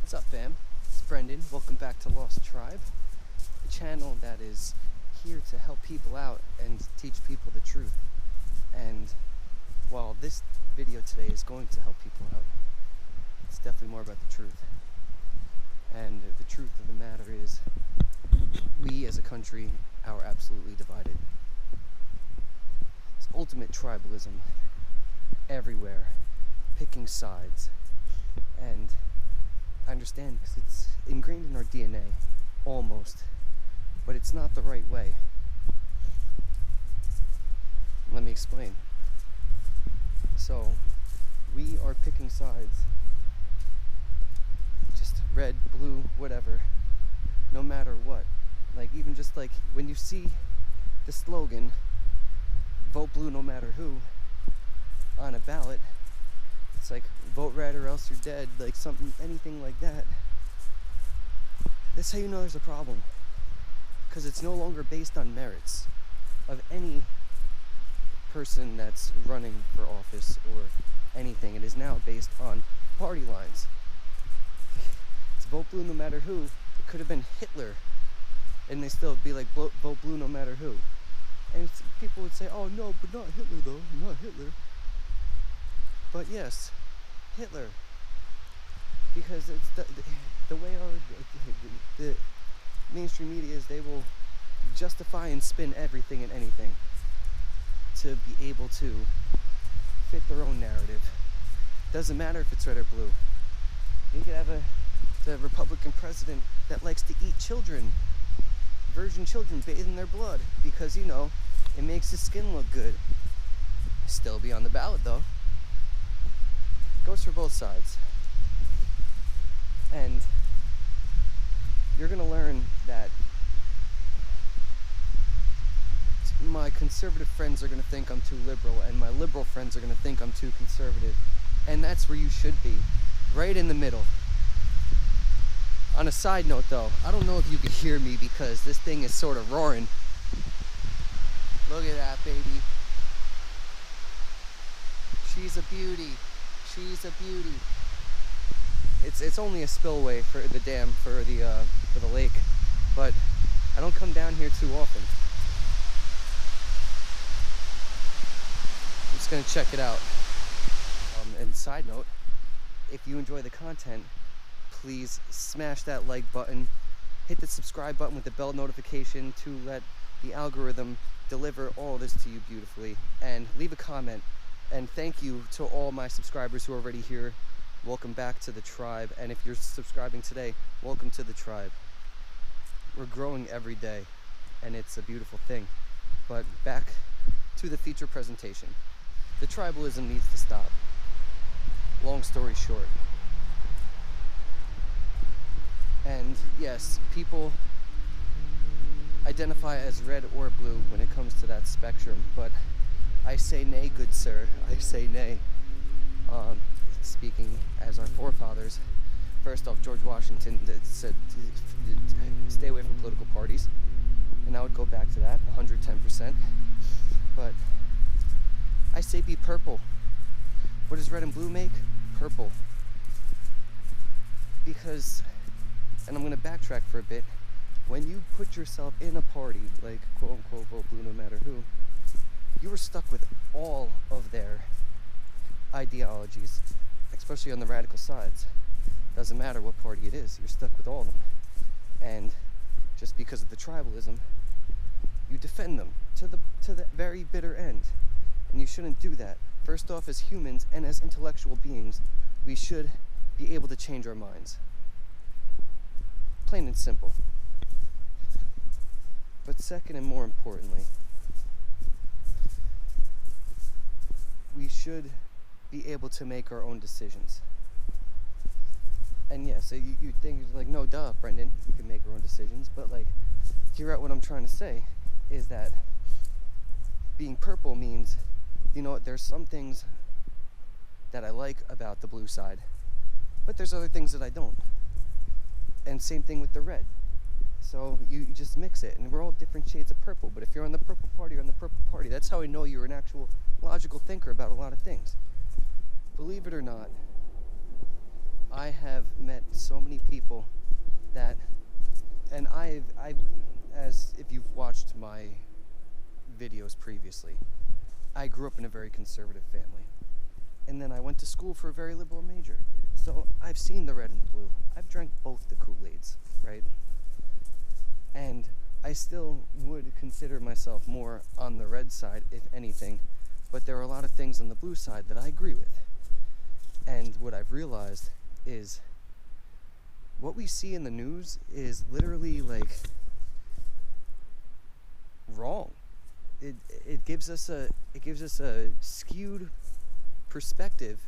What's up, fam? It's Brendan. Welcome back to Lost Tribe, a channel that is here to help people out and teach people the truth. And while this video today is going to help people out, it's definitely more about the truth. And the truth of the matter is, we as a country are absolutely divided. It's ultimate tribalism everywhere, picking sides. And I understand because it's ingrained in our DNA, almost, but it's not the right way. Let me explain. So, we are picking sides, just red, blue, whatever, no matter what. Like, even just like when you see the slogan, vote blue no matter who, on a ballot, it's like, vote red or else you're dead, like something, anything like that. That's how you know there's a problem. Because it's no longer based on merits of any person that's running for office or anything. It is now based on party lines. It's vote blue no matter who. It could have been Hitler, and they still be like, vote blue no matter who. And people would say, oh no, but not Hitler though, not Hitler. But yes, Hitler, because it's the way the mainstream media is, they will justify and spin everything and anything to be able to fit their own narrative. Doesn't matter if it's red or blue. You could have the Republican president that likes to eat children, virgin children, bathe in their blood, because, you know, it makes his skin look good. Still be on the ballot though. Goes for both sides. And you're gonna learn that my conservative friends are gonna think I'm too liberal, and my liberal friends are gonna think I'm too conservative. And that's where you should be, right in the middle. On a side note though, I don't know if you can hear me because this thing is sort of roaring. Look at that, baby. She's a beauty. She's a beauty. It's only a spillway for the dam for the lake, but I don't come down here too often. I'm just gonna check it out. And side note, if you enjoy the content, please smash that like button, hit the subscribe button with the bell notification to let the algorithm deliver all this to you beautifully, and leave a comment. And thank you to all my subscribers who are already here. Welcome back to the tribe. And if you're subscribing today, welcome to the tribe. We're growing every day, and it's a beautiful thing. But back to the feature presentation. The tribalism needs to stop. Long story short. And yes, people identify as red or blue when it comes to that spectrum, but I say nay, good sir. I say nay. Speaking as our forefathers, first off, George Washington said, stay away from political parties. And I would go back to that, 110%. But I say be purple. What does red and blue make? Purple. Because, and I'm going to backtrack for a bit, when you put yourself in a party, like quote unquote vote blue no matter who, you were stuck with all of their ideologies, especially on the radical sides. Doesn't matter what party it is, you're stuck with all of them. And just because of the tribalism, you defend them to the very bitter end. And you shouldn't do that. First off, as humans and as intellectual beings, we should be able to change our minds. Plain and simple. But second, and more importantly, we should be able to make our own decisions. And yeah, so you think, like, no, duh, Brendan, you can make our own decisions, but like, hear out what I'm trying to say, is that being purple means, you know what, there's some things that I like about the blue side, but there's other things that I don't. And same thing with the red. So you just mix it, and we're all different shades of purple, but if you're on the purple party, you're on the purple party. That's how I know you're an actual logical thinker about a lot of things. Believe it or not, I have met met so many people that, and as if you've watched my videos previously, I grew up in a very conservative family. And then I went to school for a very liberal major. So I've seen the red and the blue. I've drank both the Kool-Aids, right? And I still would consider myself more on the red side, if anything. But there are a lot of things on the blue side that I agree with. And what I've realized is what we see in the news is literally like wrong. It gives us a skewed perspective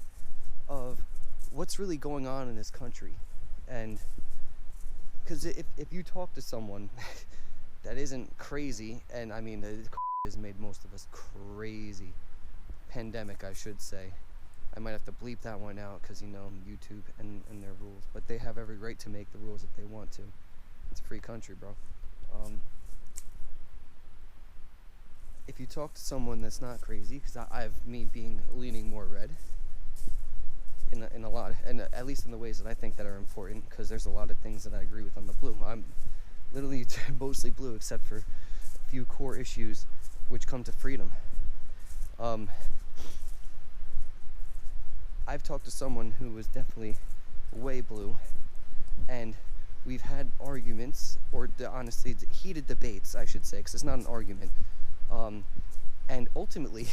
of what's really going on in this country. And because if you talk to someone that isn't crazy, and I mean, the has made most of us crazy. Pandemic, I should say. I might have to bleep that one out because, YouTube and their rules. But they have every right to make the rules if they want to. It's a free country, bro. If you talk to someone that's not crazy, because I've leaning more red in a lot, and at least in the ways that I think that are important, because there's a lot of things that I agree with on the blue. I'm literally mostly blue, except for a few core issues which come to freedom. I've talked to someone who was definitely way blue, and we've had arguments, or honestly, heated debates, I should say, because it's not an argument. And ultimately,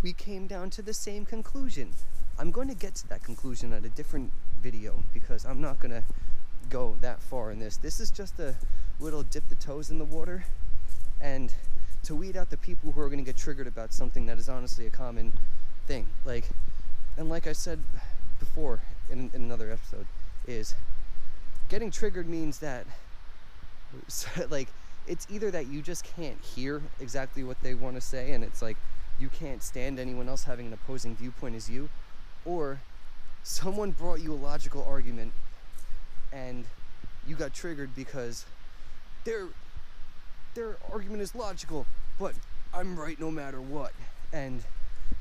we came down to the same conclusion. I'm going to get to that conclusion at a different video, because I'm not going to go that far in this. This is just a little dip the toes in the water, and to weed out the people who are going to get triggered about something that is honestly a common thing. Like I said before in another episode, is getting triggered means that, like, it's either that you just can't hear exactly what they want to say, and it's like you can't stand anyone else having an opposing viewpoint as you, or someone brought you a logical argument and you got triggered because their argument is logical, but I'm right no matter what. And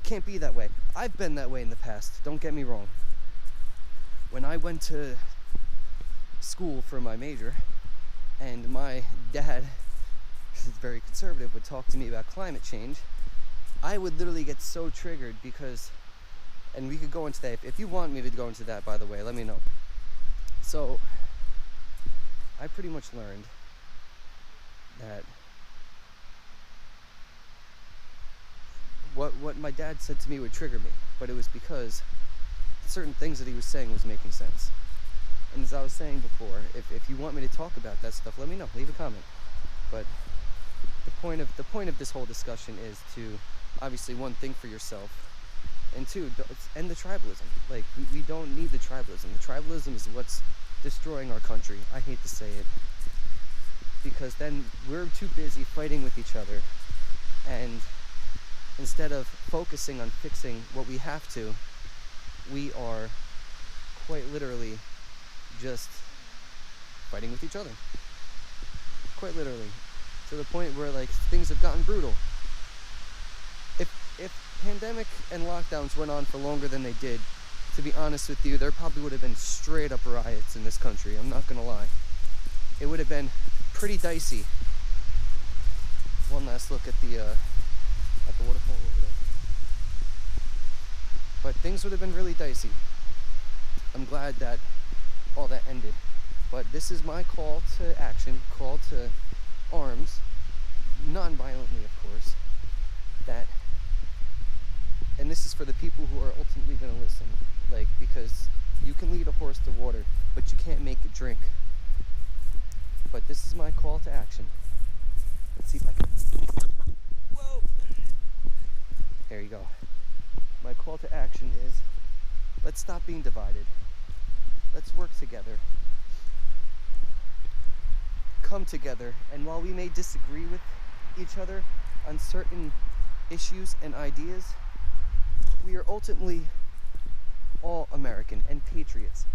can't be that way. I've been that way in the past, don't get me wrong. When I went to school for my major, and my dad, who's very conservative, would talk to me about climate change, I would literally get so triggered because, and we could go into that, if you want me to go into that, by the way, let me know. So, I pretty much learned that what my dad said to me would trigger me, but it was because certain things that he was saying was making sense. And as I was saying before, if you want me to talk about that stuff, let me know. Leave a comment. But the point of this whole discussion is to, obviously, one, think for yourself, and two, end the tribalism. Like, we don't need the tribalism. The tribalism is what's destroying our country. I hate to say it, because then we're too busy fighting with each other, and instead of focusing on fixing what we have to, we are quite literally just fighting with each other. Quite literally. To the point where, like, things have gotten brutal. If pandemic and lockdowns went on for longer than they did, to be honest with you, there probably would have been straight up riots in this country. I'm not gonna lie. It would have been pretty dicey. One last look at the waterfall over there. But things would have been really dicey. I'm glad that all that ended. But this is my call to action, call to arms, non-violently, of course, and this is for the people who are ultimately going to listen, like, because you can lead a horse to water, but you can't make it drink. But this is my call to action. Let's see if I can, whoa, there you go. My call to action is, let's stop being divided. Let's work together. Come together, and while we may disagree with each other on certain issues and ideas, we are ultimately all American and patriots.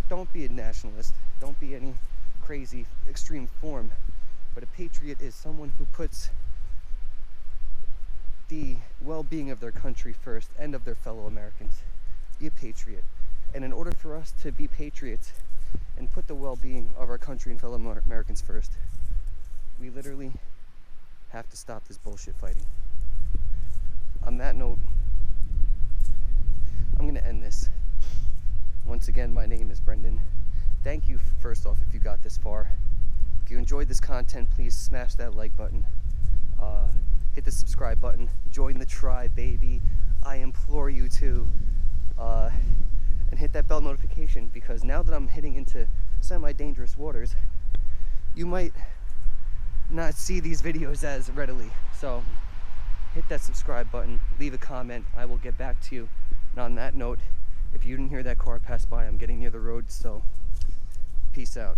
Don't be a nationalist. Don't be any crazy extreme form. But a patriot is someone who puts the well-being of their country first and of their fellow Americans. be a patriot. And in order for us to be patriots and put the well-being of our country and fellow Americans first, we literally have to stop this bullshit fighting. On that note, I'm going to end this. Once again, my name is Brendan. Thank you, first off, if you got this far. If you enjoyed this content, please smash that like button. Hit the subscribe button. Join the tribe, baby. I implore you to. And hit that bell notification, because now that I'm heading into semi-dangerous waters, you might not see these videos as readily. So hit that subscribe button, leave a comment, I will get back to you. And on that note, if you didn't hear that car pass by, I'm getting near the road, so peace out.